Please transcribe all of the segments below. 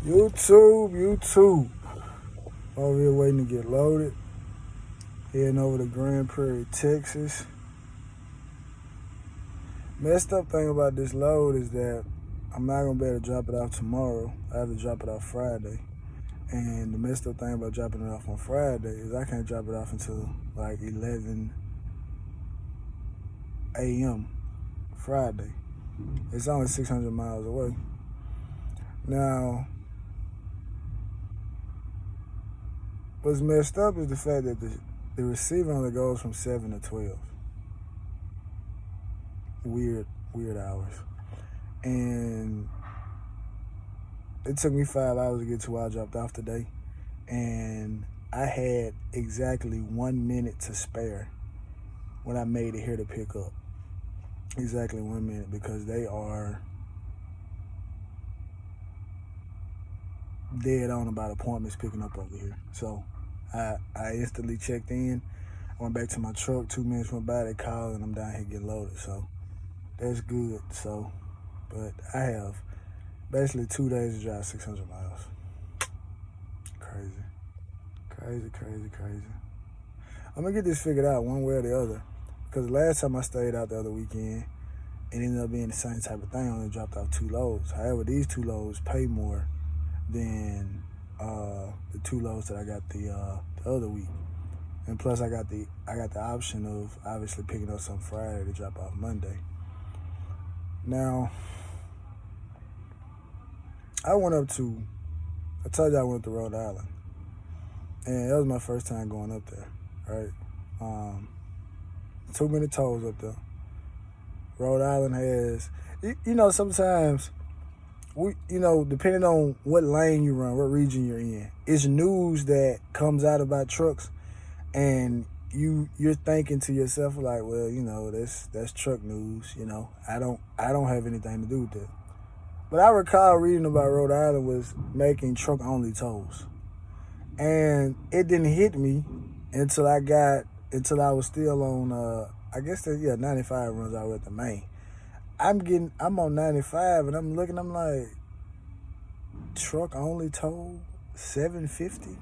YouTube. Over here waiting to get loaded. Heading over to Prairie, Texas. Messed up thing about this load is that I'm not gonna be able to drop it off tomorrow. I have to drop it off Friday. And the messed up thing about dropping it off on Friday is I can't drop it off until like 11 a.m. Friday. It's only 600 miles away. Now, what's messed up is the fact that the receiver only goes from 7 to 12. Weird hours. And it took me 5 hours to get to where I dropped off today. And I had exactly 1 minute to spare when I made it here to pick up. Exactly 1 minute, because they are dead on about appointments picking up over here. So I instantly checked in. I went back to my truck. 2 minutes went by, they called, and I'm down here getting loaded. So that's good. So, but I have basically 2 days to drive 600 miles. Crazy. I'm gonna get this figured out one way or the other, because last time I stayed out the other weekend, it ended up being the same type of thing. I only dropped off 2 loads. However, these 2 loads pay more than the 2 loads that I got the other week. And plus, I got the option of obviously picking up some Friday to drop off Monday. Now, I told you I went up to Rhode Island, and that was my first time going up there, right? Too many tolls up there. Rhode Island has, sometimes depending on what lane you run, what region you're in, it's news that comes out about trucks, and you're thinking to yourself like, well, that's truck news. I don't have anything to do with that. But I recall reading about Rhode Island was making truck only tolls, and it didn't hit me until I was still on 95 runs out at the main. I'm on 95, and I'm looking, I'm like, truck only toll, $750.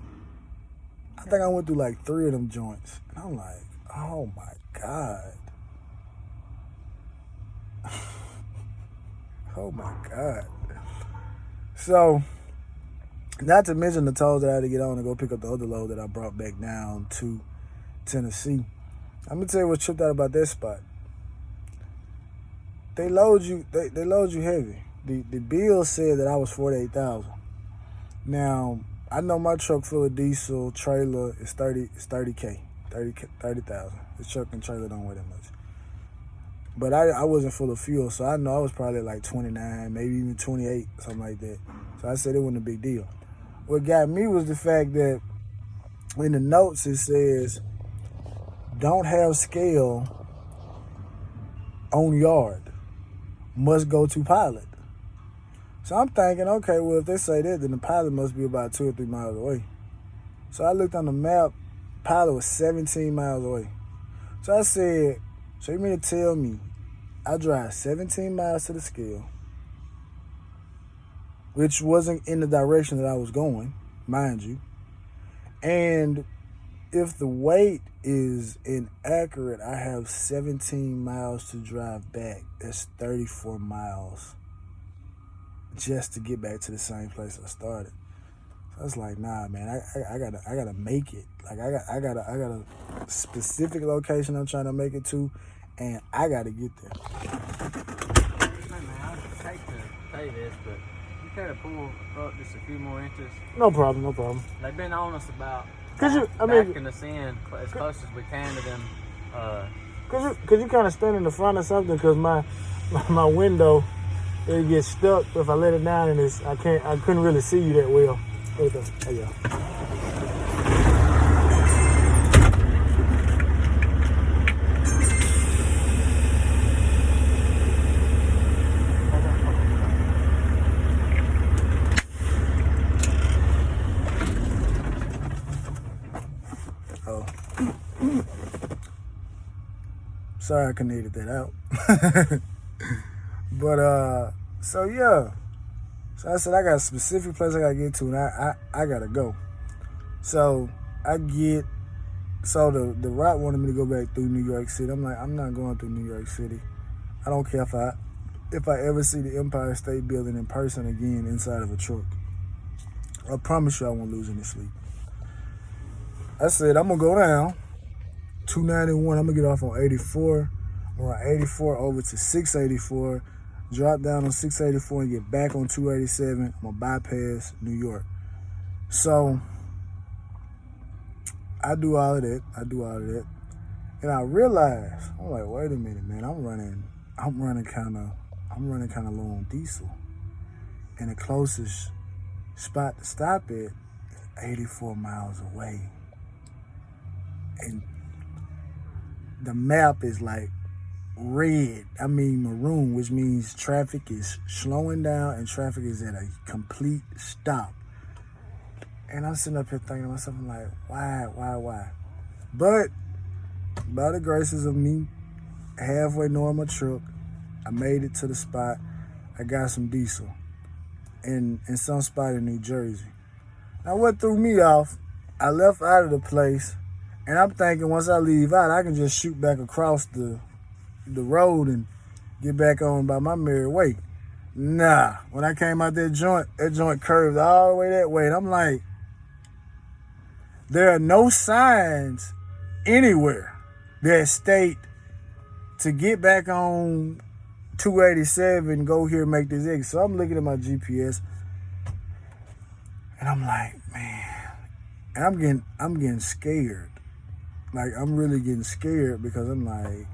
I think I went through like 3 of them joints, and I'm like, oh my God. Oh my God. So, not to mention the tolls that I had to get on to go pick up the other load that I brought back down to Tennessee. I'm gonna tell you what tripped out about that spot. They load you heavy. The bill said that I was 48,000. Now, I know my truck full of diesel trailer is 30,000. The truck and trailer don't weigh that much. But I wasn't full of fuel, so I know I was probably like 29, maybe even 28, something like that. So I said it wasn't a big deal. What got me was the fact that in the notes it says, don't have scale on yard, must go to pilot. So I'm thinking, okay, well, if they say that, then the pilot must be about 2 or 3 miles away. So I looked on the map, pilot was 17 miles away. So I said, so you mean to tell me I drive 17 miles to the scale, which wasn't in the direction that I was going, mind you, and if the weight is inaccurate, I have 17 miles to drive back. That's 34 miles just to get back to the same place I started. So I was like, nah, man, I gotta make it. Like I got a specific location I'm trying to make it to, and I gotta get there. Hey man, I hate to say this, but you try to pull up just a few more inches. No problem. They've been on us about backing us in as close as we can to them. Cause you kind of stand in the front of something, cause my window, it gets stuck if I let it down, and I couldn't really see you that well. There you go. Oh. Sorry I couldn't edit that out. But so yeah. So I said, I got a specific place I gotta get to, and I gotta go. So the route wanted me to go back through New York City. I'm like, I'm not going through New York City. I don't care if I ever see the Empire State Building in person again inside of a truck. I promise you I won't lose any sleep. I said, I'm gonna go down 291. I'm gonna get off on 84. Or on 84 over to 684. Drop down on 684 and get back on 287. I'm gonna bypass New York. So I do all of that. And I realized, I'm like, wait a minute, man. I'm running kind of low on diesel. And the closest spot to stop at is 84 miles away. And the map is like maroon, which means traffic is slowing down and traffic is at a complete stop. And I'm sitting up here thinking to myself, I'm like, why? But by the graces of me, halfway knowing my truck, I made it to the spot. I got some diesel in some spot in New Jersey. Now what threw me off, I left out of the place, and I'm thinking once I leave out, I can just shoot back across the road and get back on by my merry way. Nah, when I came out that joint curved all the way that way, and I'm like, there are no signs anywhere that state to get back on 287, go here, make this exit. So I'm looking at my GPS, and I'm like, man, and I'm getting scared. Like, I'm really getting scared because I'm like,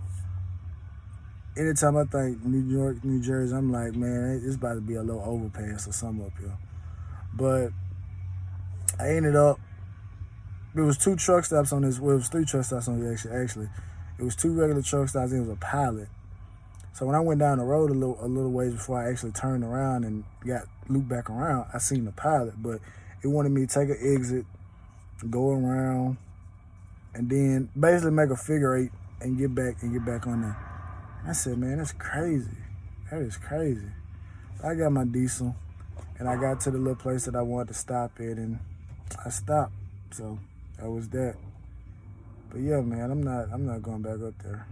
anytime I think New York, New Jersey, I'm like, man, it's about to be a little overpass or something up here. But I ended up, there was 2 truck stops on this. Well, it was 3 truck stops on this, actually. It was 2 regular truck stops, and it was a pilot. So when I went down the road a little ways before I actually turned around and got looped back around, I seen the pilot, but it wanted me to take an exit, go around, and then basically make a figure 8 and get back on there. I said, man, that's crazy. That is crazy. I got my diesel, and I got to the little place that I wanted to stop at, and I stopped. So that was that. But yeah, man, I'm not going back up there.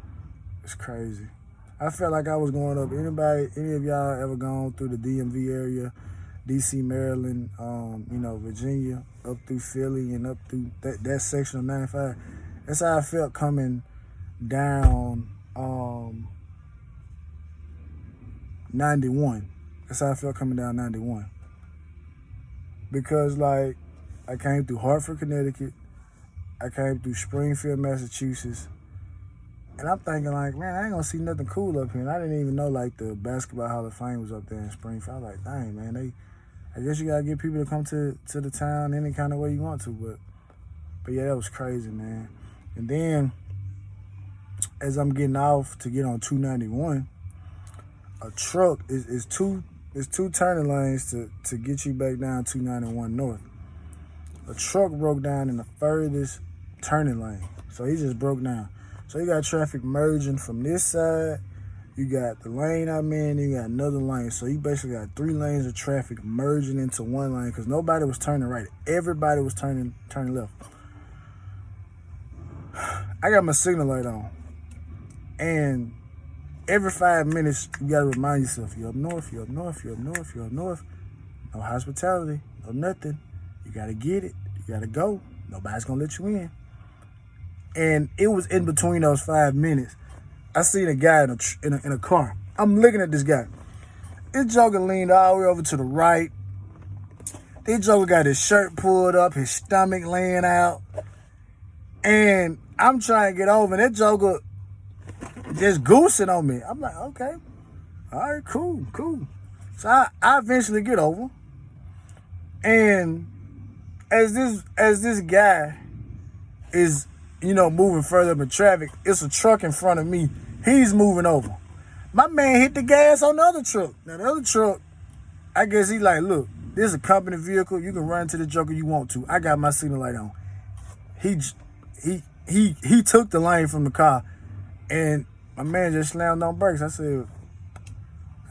It's crazy. I felt like I was going up. Any of y'all ever gone through the DMV area, DC, Maryland, Virginia, up through Philly and up through that section of 95? That's how I felt coming down 91. That's how I felt coming down 91. Because, like, I came through Hartford, Connecticut. I came through Springfield, Massachusetts. And I'm thinking, like, man, I ain't gonna see nothing cool up here. And I didn't even know, like, the Basketball Hall of Fame was up there in Springfield. I was like, dang, man, I guess you gotta get people to come to the town any kind of way you want to. But yeah, that was crazy, man. And then, as I'm getting off to get on 291, a truck is two turning lanes to get you back down 291 north. A truck broke down in the furthest turning lane. So he just broke down. So you got traffic merging from this side. You got the lane I'm in, you got another lane. So you basically got 3 lanes of traffic merging into one lane because nobody was turning right. Everybody was turning left. I got my signal light on. And every 5 minutes, you got to remind yourself, you're up north, you're up north, you're up north, you're up north. No hospitality, no nothing. You got to get it. You got to go. Nobody's going to let you in. And it was in between those 5 minutes. I seen a guy in a car. I'm looking at this guy. This joker leaned all the way over to the right. This joker got his shirt pulled up, his stomach laying out. And I'm trying to get over. And that joker just goosing on me. I'm like, okay. All right, cool. So I eventually get over. And as this guy is, moving further up in traffic, it's a truck in front of me. He's moving over. My man hit the gas on the other truck. Now, the other truck, I guess he like, look, this is a company vehicle. You can run to the joker you want to. I got my signal light on. He took the lane from the car, and my man just slammed on brakes. I said,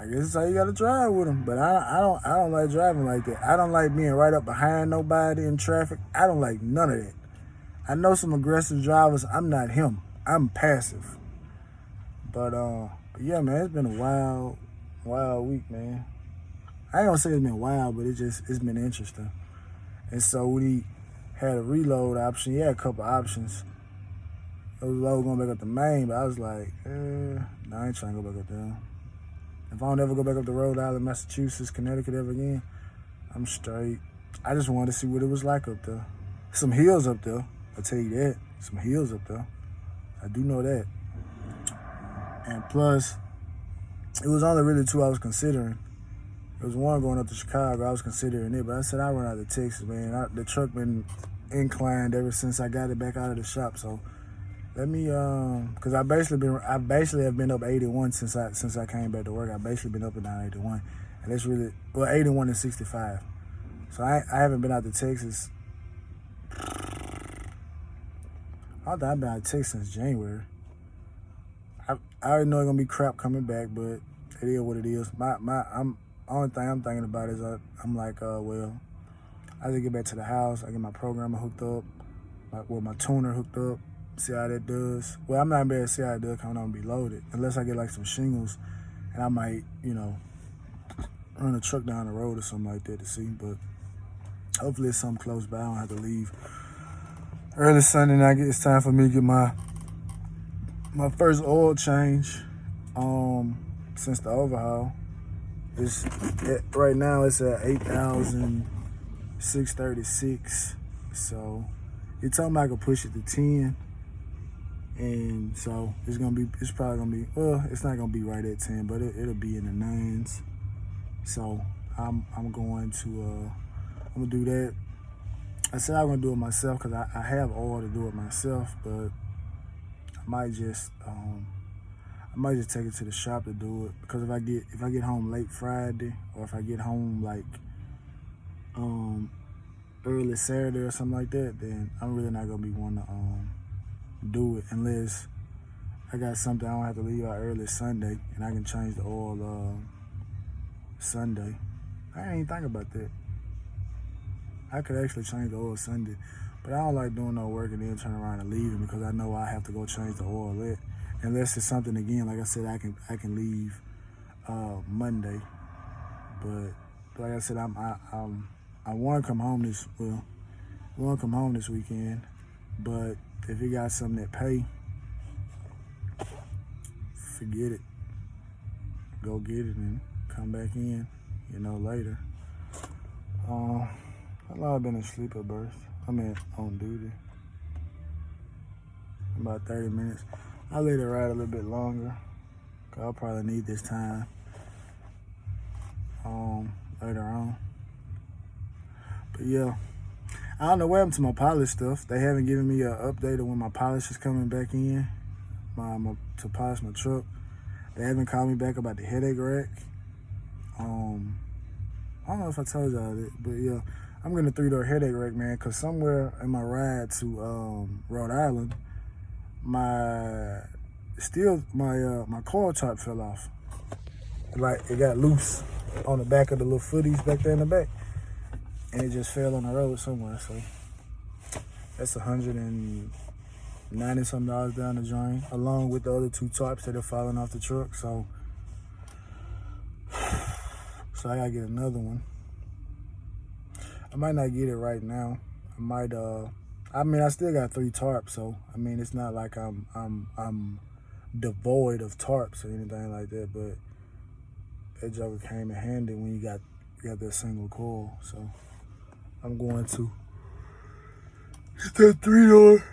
I guess that's how you gotta drive with them. But I don't like driving like that. I don't like being right up behind nobody in traffic. I don't like none of that. I know some aggressive drivers. I'm not him. I'm passive. But yeah, man, it's been a wild week, man. I ain't gonna say it's been wild, but it's been interesting. And so when he had a reload option, he had a couple options. It was low going back up the main, but I was like, no, I ain't trying to go back up there. If I don't ever go back up to Rhode Island, Massachusetts, Connecticut ever again, I'm straight. I just wanted to see what it was like up there. Some hills up there, I'll tell you that. Some hills up there. I do know that. And plus, it was only really two I was considering. There was one going up to Chicago. I was considering it, but I said I run out of Texas, man. The truck been inclined ever since I got it back out of the shop. So let me, cause I basically have been up 81 since I came back to work. I basically been up and down 81, and that's really 81 and 65. So I haven't been out to Texas. I don't think I've been out to Texas since January. I already know it's gonna be crap coming back, but it is what it is. Only thing I'm thinking about is I'm like, well, I just get back to the house. I get my programmer hooked up, my tuner hooked up, see how that does. Well, I'm not gonna be able to see how it does coming on and be loaded, unless I get like some shingles, and I might, run a truck down the road or something like that to see. But hopefully it's something close by. I don't have to leave early Sunday night. It's time for me to get my first oil change since the overhaul. Right now it's at 8,636. So he told me I could push it to 10. And so it's probably gonna be, well, it's not gonna be right at 10, but it'll be in the 9s. So I'm going to do that. I said I'm gonna do it myself because I have oil to do it myself, but I might just take it to the shop to do it, because if I get home late Friday, or if I get home like early Saturday or something like that, then I'm really not gonna be wanting to do it unless I got something I don't have to leave out early Sunday and I can change the oil Sunday. I didn't even think about that. I could actually change the oil Sunday, but I don't like doing no work and then turn around and leave it, because I know I have to go change the oil unless it's something, again, like I said, I can leave Monday. But like I said, I want to come home this weekend. But if you got something that pay, forget it. Go get it and come back in, later. How long I've been asleep at birth? On duty. About 30 minutes. I'll let it ride a little bit longer, because I'll probably need this time later on. But yeah, I don't know what happened to my polish stuff. They haven't given me an update of when my polish is coming back in to polish my truck. They haven't called me back about the headache rack. I don't know if I told y'all that, but yeah, I'm getting a 3-door headache rack, man, because somewhere in my ride to Rhode Island, my coil top fell off. Like, it got loose on the back of the little footies back there in the back, and it just fell on the road somewhere. So that's $190-something down the drain, along with the other 2 tarps that are falling off the truck. So I gotta get another one. I might not get it right now. I might I still got 3 tarps, so it's not like I'm devoid of tarps or anything like that, but that joker came in handy when you got that single coil. So I'm going to get that 3-door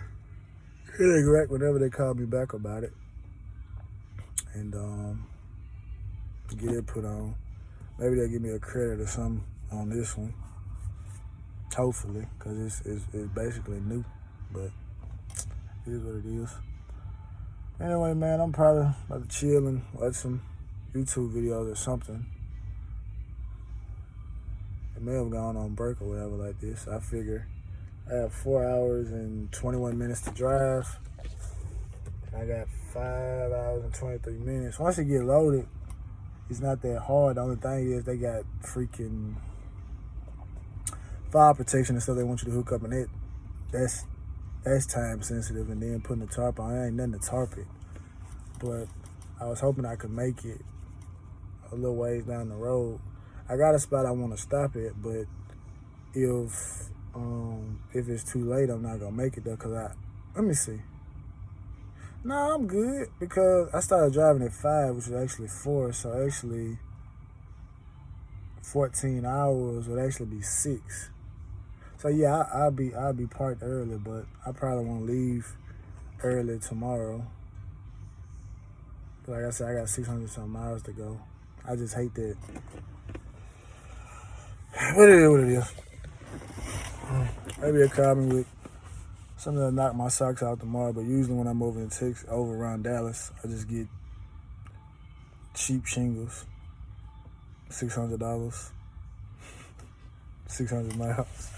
headache rack whenever they call me back about it, and get it put on. Maybe they'll give me a credit or something on this one. Hopefully, because it's basically new, but it is what it is. Anyway, man, I'm probably about to chill and watch some YouTube videos or something. It may have gone on break or whatever like this. I figure I have 4 hours and 21 minutes to drive. I got 5 hours and 23 minutes. Once it get loaded, It's not that hard. The only thing is they got freaking fire protection and stuff they want you to hook up, and that's time sensitive. And then putting the tarp on, it ain't nothing to tarp it. But I was hoping I could make it a little ways down the road. I got a spot I want to stop at, but if it's too late, I'm not gonna make it there. Let me see. No, I'm good because I started driving at 5, which is actually 4. So actually, 14 hours would actually be 6. So yeah, I'll be parked early, but I probably won't leave early tomorrow. Like I said, I got 600 some miles to go. I just hate that. But it is what it is. Maybe they'll call me with something that'll knock my socks out tomorrow. But usually when I'm over around Dallas, I just get cheap shingles. $600. 600 miles.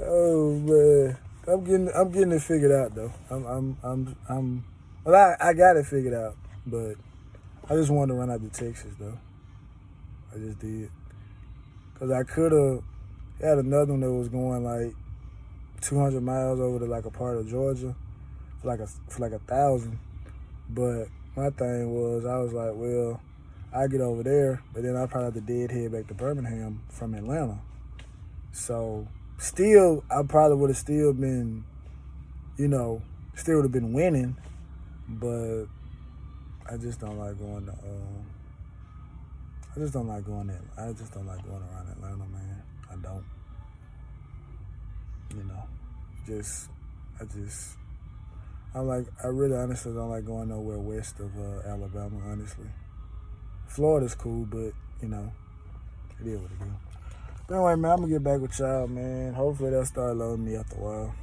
Oh man, I'm getting it figured out though. Well, I got it figured out, but I just wanted to run out to Texas though. I just did, cause I could have had another one that was going like 200 miles over to like a part of Georgia for like 1,000. But my thing was, I was like, well, I get over there, but then I probably have to deadhead back to Birmingham from Atlanta. So still, I probably would have still been, still would have been winning, but I just don't like going to. I just don't like going there. I just don't like going around Atlanta, man. I don't. I really honestly don't like going nowhere west of Alabama, honestly. Florida's cool, but, it is what it is. But anyway, man, I'm going to get back with y'all, man. Hopefully they'll start loading me after a while.